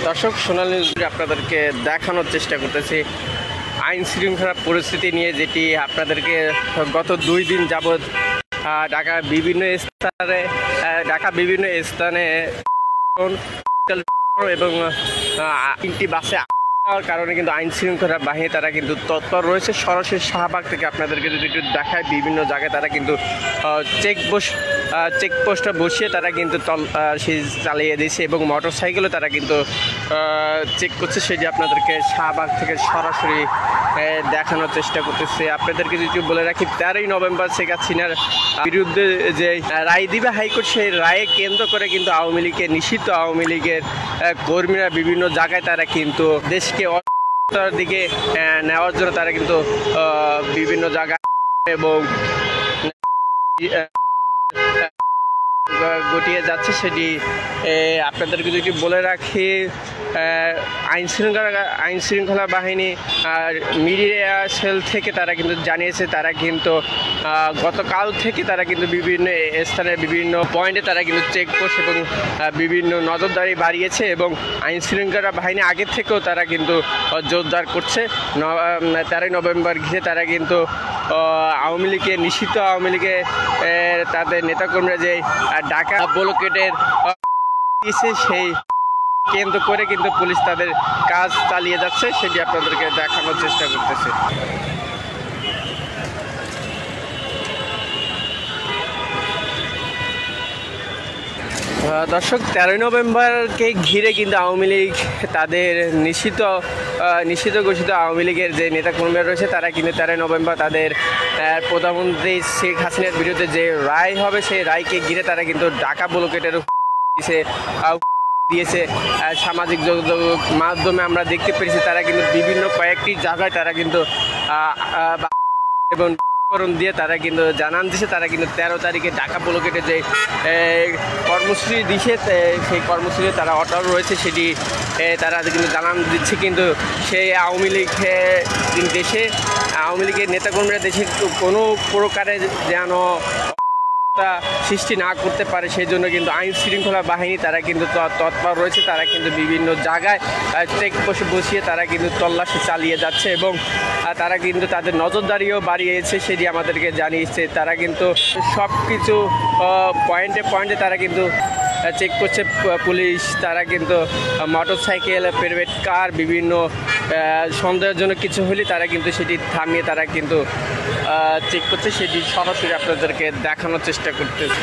দর্শক, সোনালী নিউজে আপনাদেরকে দেখানোর চেষ্টা করতেছি আইন শৃঙ্খলা পরিস্থিতি নিয়ে, যেটি আপনাদেরকে গত 2 দিন যাবৎ ঢাকা বিভিন্ন স্থানে এবং 3টি বাসে কারণে কিন্তু আইন শৃঙ্খলা বাহিনী তারা কিন্তু তৎপর রয়েছে। সরাসরি শাহবাগ থেকে আপনাদেরকে যদি একটু দেখায়, বিভিন্ন জায়গায় তারা কিন্তু চেকপোস্টে বসিয়ে তারা কিন্তু চালিয়ে দিয়েছে এবং মোটরসাইকেলও তারা কিন্তু চেক করছে। সেটি আপনাদেরকে শাহবাগ থেকে সরাসরি দেখানোর চেষ্টা করতেছে। আপনাদেরকে যদি বলে রাখি, 13ই নভেম্বর শেখ হাসিনার বিরুদ্ধে যে রায় দিবে হাইকোর্ট, সেই রায়ে কেন্দ্র করে কিন্তু আওয়ামী লীগের নিষিদ্ধ আওয়ামী লীগের কর্মীরা বিভিন্ন জায়গায় তারা কিন্তু দেশকে দিকে নেওয়ার জন্য তারা কিন্তু বিভিন্ন জায়গায় এবং গটিয়ে যাচ্ছে। সেটি আপনাদেরকে যদি বলে রাখি, আইন শৃঙ্খলা বাহিনী আর মিডিয়া সেল থেকে তারা কিন্তু জানিয়েছে, তারা কিন্তু গতকাল থেকে তারা কিন্তু বিভিন্ন স্থানে বিভিন্ন পয়েন্টে তারা কিন্তু চেকপোস্ট এবং বিভিন্ন নজরদারি বাড়িয়েছে এবং আইন শৃঙ্খলা বাহিনী আগের থেকেও তারা কিন্তু জোরদার করছে। 13ই নভেম্বর ঘিরে তারা কিন্তু আওয়ামী লীগের নিষিদ্ধ আওয়ামী লীগের তাদের নেতাকর্মীরা যে ঢাকা ব্লকেটের দিয়েছে, সেই কেন্দ্র করে কিন্তু পুলিশ তাদের কাজ চালিয়ে যাচ্ছে। সেটি আপনাদেরকে দেখানোর চেষ্টা করতেছে। দর্শক, 13ই নভেম্বরকে ঘিরে কিন্তু আওয়ামী লীগ তাদের নিষিদ্ধ ঘোষিত আওয়ামী লীগের যে নেতাকর্মীরা রয়েছে, তারা কিন্তু 13ই নভেম্বর তাদের প্রধানমন্ত্রী শেখ হাসিনার বিরুদ্ধে যে রায় হবে, সেই রায়কে ঘিরে তারা কিন্তু ঢাকা ব্লকেটের দিয়েছে। সামাজিক যোগাযোগ মাধ্যমে আমরা দেখতে পেরেছি, তারা কিন্তু বিভিন্ন কয়েকটি জায়গায় তারা কিন্তু এবং দিয়ে তারা কিন্তু জানান দিছে, তারা কিন্তু 13 তারিখে ঢাকা ব্লকেটে যে কর্মসূচি দিছে, সেই কর্মসূচিতে তারা অটল রয়েছে। সেটি তারা কিন্তু জানান দিচ্ছে। কিন্তু সেই আওয়ামী লীগ দেশে আওয়ামী লীগের নেতাকর্মীরা দেশে কোনো প্রকারে যেন সৃষ্টি না করতে পারে, সেই জন্য কিন্তু আইন শৃঙ্খলা বাহিনী তারা কিন্তু তৎপর রয়েছে। তারা কিন্তু বিভিন্ন জায়গায় চেকপোস্ট বসিয়ে তারা কিন্তু তল্লাশি চালিয়ে যাচ্ছে এবং তারা কিন্তু তাদের নজরদারিও বাড়িয়েছে, সেটি আমাদেরকে জানিয়েছে। তারা কিন্তু সব কিছু পয়েন্টে তারা কিন্তু চেক করছে পুলিশ। তারা কিন্তু মোটরসাইকেল, প্রাইভেট কার, বিভিন্ন সন্দেহজনক কিছু হলে তারা কিন্তু সেটি থামিয়ে তারা কিন্তু চেক করছে। সেটি সরাসরি আপনাদেরকে দেখানোর চেষ্টা করতেছে।